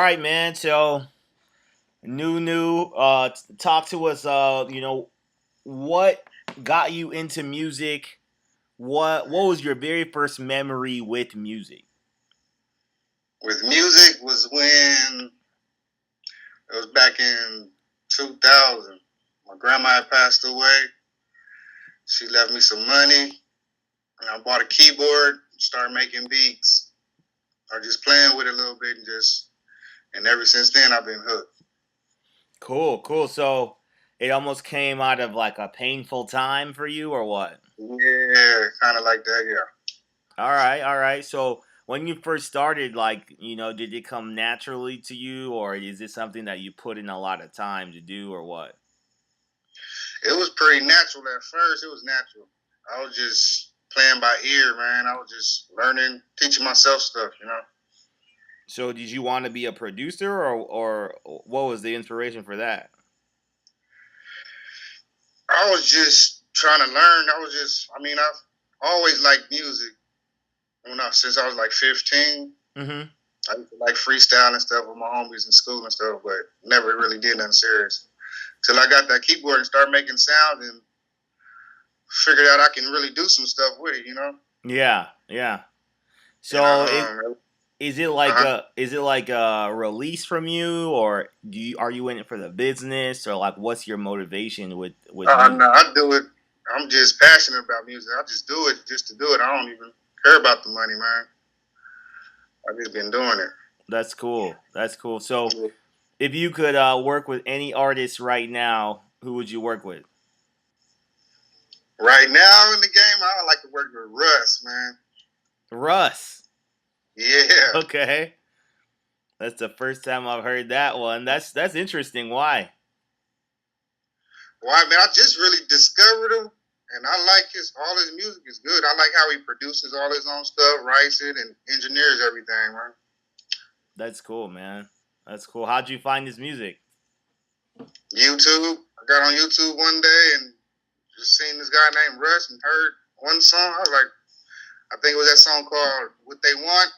right, man. So, NuNu, talk to us. What got you into music? What was your very first memory with music? With music was when it was back in 2000. My grandma had passed away. She left me some money, and I bought a keyboard, started making beats, or just playing with it a little bit, and ever since then I've been hooked. Cool, cool. So, it almost came out of like a painful time for you, or what? Yeah, kind of like that. Yeah, All right, all right. So, when you first started, did it come naturally to you, or is this something that you put in a lot of time to do, or what? it was pretty natural at first. It was natural. I was just playing by ear, man. I was just learning, teaching myself stuff. So, did you want to be a producer, or what was the inspiration for that? I was just trying to learn. I've always liked music since I was like 15. Mm-hmm. I used to like freestyle and stuff with my homies in school and stuff, but never really did nothing serious. Till I got that keyboard and started making sounds and figured out I can really do some stuff with it. Yeah, yeah. And So it I is it like a release from you, or are you in it for the business, or like what's your motivation with no, music? I do it. I'm just passionate about music. I just do it just to do it. I don't even care about the money, man. I just been doing it. That's cool. That's cool. So if you could work with any artist right now, who would you work with? Right now in the game, I like to work with Russ, man. Russ. Yeah. Okay, that's the first time I've heard that one. That's interesting. Why? Well, I mean, I just really discovered him, and I like all his music is good. I like how he produces all his own stuff, writes it, and engineers everything, man. That's cool, man. That's cool. How'd you find his music? YouTube. I got on YouTube one day and just seen this guy named Russ and heard one song. I was like, I think it was that song called "What They Want."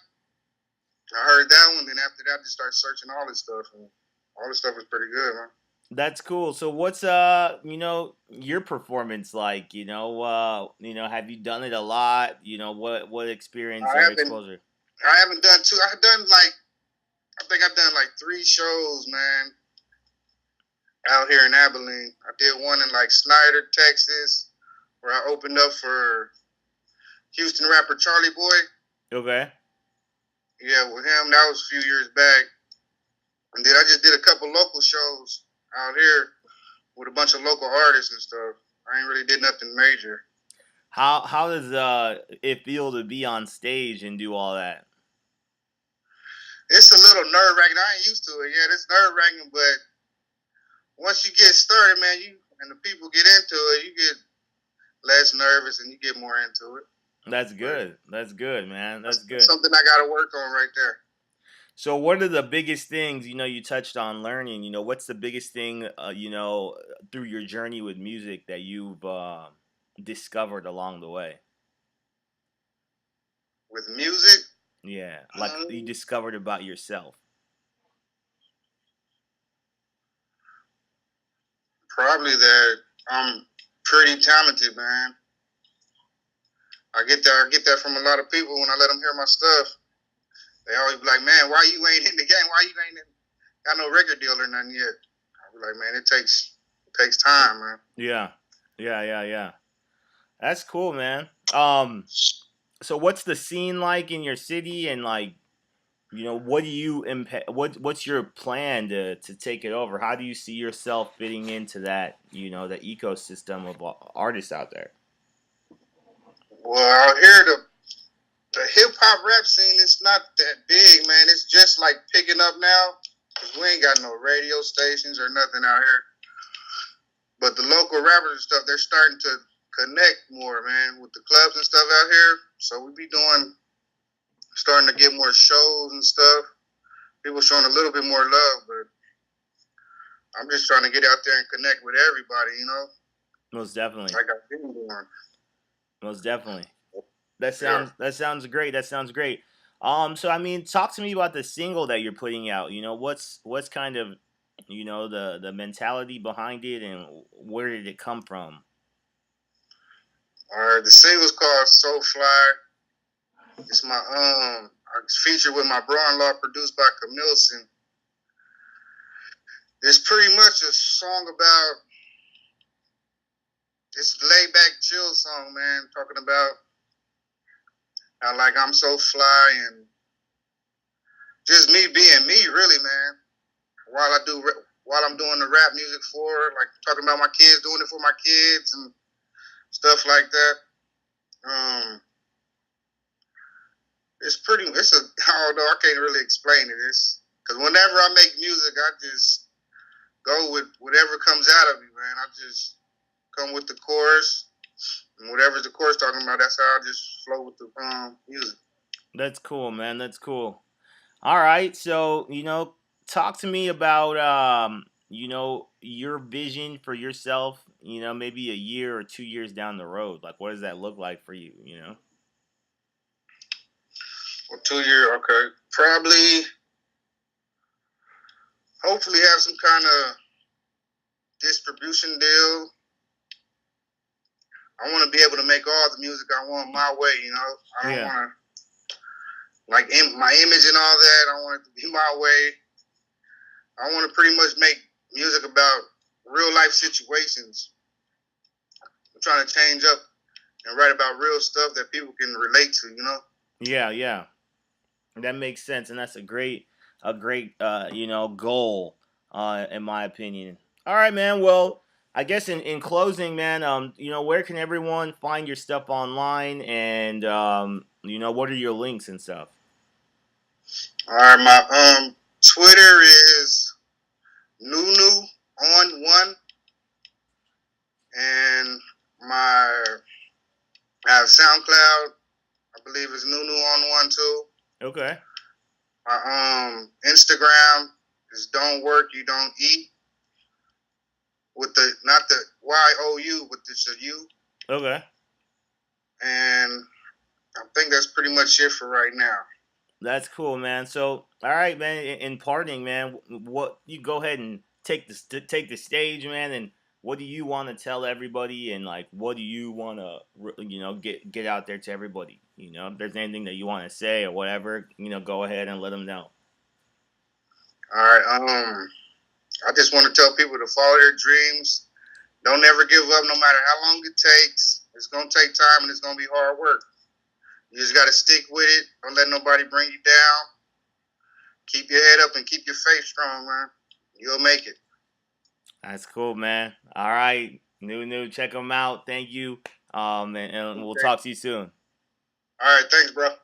I heard that one. Then after that, I just started searching all this stuff, and all this stuff was pretty good, man. That's cool. So what's your performance like? Have you done it a lot? What experience I or haven't. exposure? I haven't done two. I've done like. I think I've done like three shows, man, out here in Abilene. I did one in like Snyder, Texas, where I opened up for Houston rapper Charlie Boy. Okay. Yeah, with him. That was a few years back. And then I just did a couple local shows out here with a bunch of local artists and stuff. I ain't really did nothing major. How does it feel to be on stage and do all that? It's a little nerve wracking. I ain't used to it yet. It's nerve wracking, but once you get started, man, you and the people get into it, you get less nervous and you get more into it. That's But good. That's good, man. That's that's good. something I got to work on right there. So what are the biggest things, you touched on learning, what's the biggest thing through your journey with music that you've discovered along the way? With music, Yeah, like you um, discovered about yourself. probably that I'm pretty talented, man. I get that from a lot of people when I let them hear my stuff. They always be like, "Man, why you ain't in the game? Why you ain't got no record deal or nothing yet?" I be like, "Man, it takes time, man." Yeah. Yeah, yeah, yeah. That's cool, man. So what's the scene like in your city, and like, what do you what's your plan to take it over? How do you see yourself fitting into that, the ecosystem of artists out there? Well, out here the hip hop rap scene is not that big, man. It's just like picking up now because we ain't got no radio stations or nothing out here. But the local rappers and stuff, they're starting to connect more, man, with the clubs and stuff out here. So we be starting to get more shows and stuff. People showing a little bit more love, but I'm just trying to get out there and connect with everybody. Most definitely. Like I've been doing. Most definitely. Yeah. That sounds great. That sounds great. So I mean, talk to me about the single that you're putting out. What's kind of, the mentality behind it, and where did it come from? All right, the single's called "So Fly." It's my featured with my brother-in-law, produced by Camilson. It's pretty much a song about. It's a laid back, chill song, man. Talking about how like I'm so fly and just me being me, really, man. While I do, while I'm doing the rap music for, like talking about my kids, doing it for my kids and stuff like that. Um, it's pretty. It's a. Although I can't really explain it. It's because whenever I make music, I just go with whatever comes out of me, man. I just come with the chorus, and whatever's the chorus talking about, that's how I just flow with the music. That's cool, man. That's cool. All right, so talk to me about your vision for yourself. Maybe a year or 2 years down the road. Like, what does that look like for you? Well, 2 year, okay, probably, hopefully have some kind of distribution deal. I want to be able to make all the music I want my way. I don't Yeah, want to like my image and all that. I want it to be my way. I want to pretty much make music about real life situations. I'm trying to change up and write about real stuff that people can relate to. yeah, yeah. That makes sense, and that's a great goal, in my opinion. All right, man. Well, I guess in closing, man, where can everyone find your stuff online, and what are your links and stuff? All right, my Twitter is NuNu on one, and my I have SoundCloud. I believe it's NuNu on one too. Okay. My Instagram is Don't Work You Don't Eat, with the not the YOU, but it's a U. Okay. And I think that's pretty much it for right now. That's cool, man. So, all right, man. In parting, man, what you go ahead and take the stage, man, and what do you want to tell everybody, and like, what do you want to, get out there to everybody? If there's anything that you want to say or whatever, go ahead and let them know. All right. I just want to tell people to follow their dreams. Don't ever give up, no matter how long it takes. It's gonna take time and it's gonna be hard work. You just gotta stick with it. Don't let nobody bring you down. Keep your head up and keep your faith strong, man. You'll make it. That's cool, man. All right, NuNu, check them out. Thank you. And we'll Okay. talk to you soon. All right. Thanks, bro.